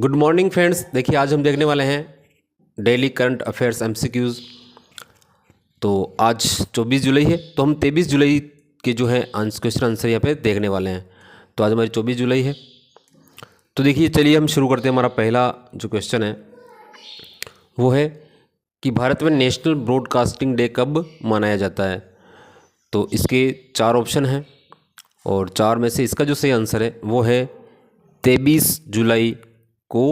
Good morning friends. देखिए आज हम देखने वाले हैं डेली करंट अफेयर्स एमसीक्यूज़। तो आज 24 जुलाई है, तो हम 23 जुलाई के जो है क्वेश्चन आंसर यहाँ पे देखने वाले हैं। तो आज हमारी 24 जुलाई है। तो देखिए चलिए हम शुरू करते हैं। हमारा पहला जो क्वेश्चन है वो है कि भारत में नेशनल ब्रॉडकास्टिंग डे कब मनाया जाता है। तो इसके 4 ऑप्शन हैं और 4 में से इसका जो सही आंसर है वो है 23 जुलाई को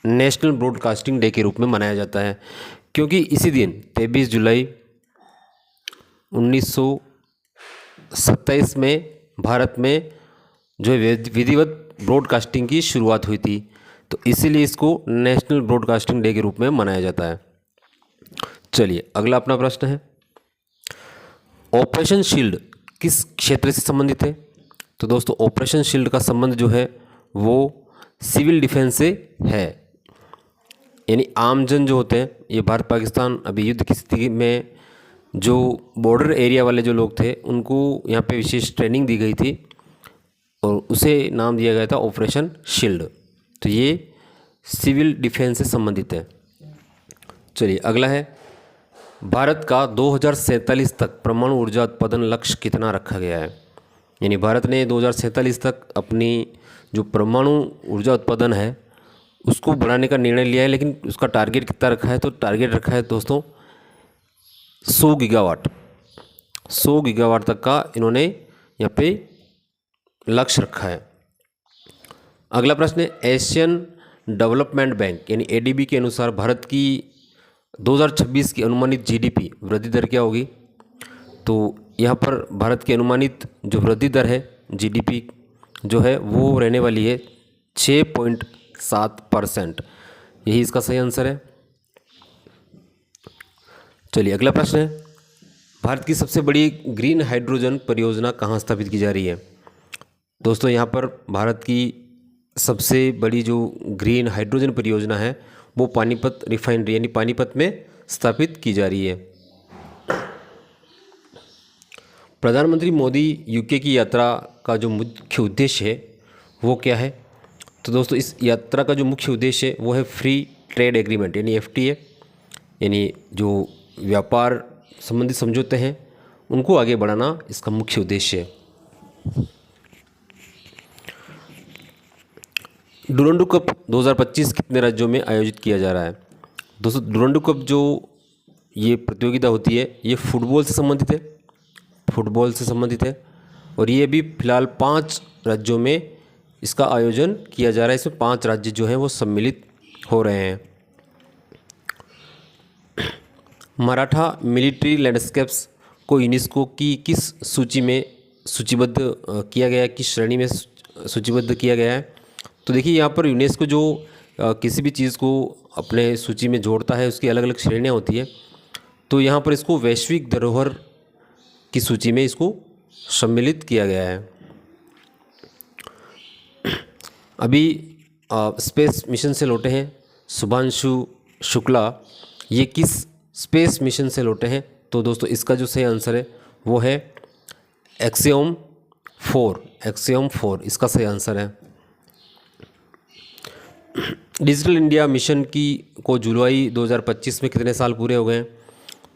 नेशनल ब्रॉडकास्टिंग डे के रूप में मनाया जाता है, क्योंकि इसी दिन 23 जुलाई 1927 में भारत में जो विधिवत ब्रॉडकास्टिंग की शुरुआत हुई थी। तो इसीलिए इसको नेशनल ब्रॉडकास्टिंग डे के रूप में मनाया जाता है। चलिए अगला अपना प्रश्न है, ऑपरेशन शील्ड किस क्षेत्र से संबंधित है। तो दोस्तों ऑपरेशन शील्ड का संबंध जो है वो सिविल डिफेंस से है, यानी आम जन जो होते हैं, ये भारत पाकिस्तान अभी युद्ध की स्थिति में जो बॉर्डर एरिया वाले जो लोग थे उनको यहाँ पे विशेष ट्रेनिंग दी गई थी और उसे नाम दिया गया था ऑपरेशन शील्ड। तो ये सिविल डिफेंस से संबंधित है। चलिए अगला है, भारत का 2047 तक परमाणु ऊर्जा उत्पादन लक्ष्य कितना रखा गया है। यानी भारत ने 2047 तक अपनी जो परमाणु ऊर्जा उत्पादन है उसको बढ़ाने का निर्णय लिया है, लेकिन उसका टारगेट कितना रखा है। तो टारगेट रखा है दोस्तों 100 गीगावाट। 100 गीगावाट तक का इन्होंने यहाँ पे लक्ष्य रखा है। अगला प्रश्न है, एशियन डेवलपमेंट बैंक यानी एडीबी के अनुसार भारत की 2026 की अनुमानित जीडीपी वृद्धि दर क्या होगी। तो यहाँ पर भारत की अनुमानित जो वृद्धि दर है जीडीपी जो है वो रहने वाली है 6.7%। यही इसका सही आंसर है। चलिए अगला प्रश्न है, भारत की सबसे बड़ी ग्रीन हाइड्रोजन परियोजना कहाँ स्थापित की जा रही है। दोस्तों यहाँ पर भारत की सबसे बड़ी जो ग्रीन हाइड्रोजन परियोजना है वो पानीपत रिफाइनरी यानी पानीपत में स्थापित की जा रही है। प्रधानमंत्री मोदी यूके की यात्रा का जो मुख्य उद्देश्य है वो क्या है। तो दोस्तों इस यात्रा का जो मुख्य उद्देश्य है वो है फ्री ट्रेड एग्रीमेंट यानी एफटीए, यानी जो व्यापार संबंधी समझौते हैं उनको आगे बढ़ाना इसका मुख्य उद्देश्य है। डुरंडू कप 2025 कितने राज्यों में आयोजित किया जा रहा है। दोस्तों डुरंडू कप जो ये प्रतियोगिता होती है ये फुटबॉल से संबंधित है, फुटबॉल से संबंधित है और ये भी फिलहाल 5 राज्यों में इसका आयोजन किया जा रहा है। इसमें 5 राज्य जो हैं वो सम्मिलित हो रहे हैं। मराठा मिलिट्री लैंडस्केप्स को यूनेस्को की किस सूची में सूचीबद्ध किया गया है, किस श्रेणी में सूचीबद्ध किया गया है। तो देखिए यहाँ पर यूनेस्को जो किसी भी चीज़ को अपने सूची में जोड़ता है उसकी अलग अलग श्रेणियाँ होती है। तो यहाँ पर इसको वैश्विक धरोहर की सूची में इसको सम्मिलित किया गया है। अभी स्पेस मिशन से लौटे हैं शुभांशु शुक्ला, ये किस स्पेस मिशन से लौटे हैं। तो दोस्तों इसका जो सही आंसर है वो है एक्सियोम 4 इसका सही आंसर है। डिजिटल इंडिया मिशन को जुलाई 2025 में कितने साल पूरे हो गए हैं।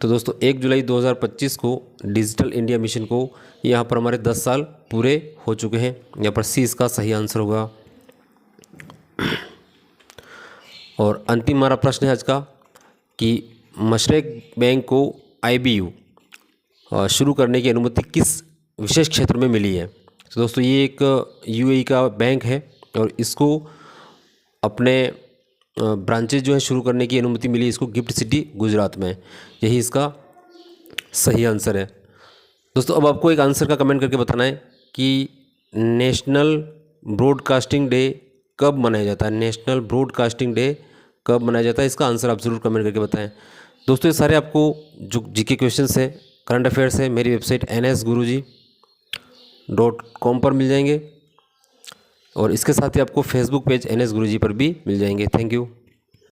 तो दोस्तों 1 जुलाई 2025 को डिजिटल इंडिया मिशन को यहाँ पर हमारे 10 साल पूरे हो चुके हैं। यहाँ पर सी इसका सही आंसर होगा। और अंतिम हमारा प्रश्न है आज का कि मशरक बैंक को आईबीयू शुरू करने की अनुमति किस विशेष क्षेत्र में मिली है। तो दोस्तों ये एक यूएई का बैंक है और इसको अपने ब्रांचेज जो है शुरू करने की अनुमति मिली इसको गिफ्ट सिटी गुजरात में। यही इसका सही आंसर है। दोस्तों अब आपको एक आंसर का कमेंट करके बताना है कि नेशनल ब्रॉडकास्टिंग डे कब मनाया जाता है। नेशनल ब्रॉडकास्टिंग डे कब मनाया जाता है, इसका आंसर आप ज़रूर कमेंट करके बताएं। दोस्तों ये सारे आपको जो जीके क्वेश्चंस हैं, करंट अफेयर्स है, मेरी वेबसाइट nsguruji.com पर मिल जाएंगे और इसके साथ ही आपको फेसबुक पेज NS गुरुजी पर भी मिल जाएंगे। Thank you.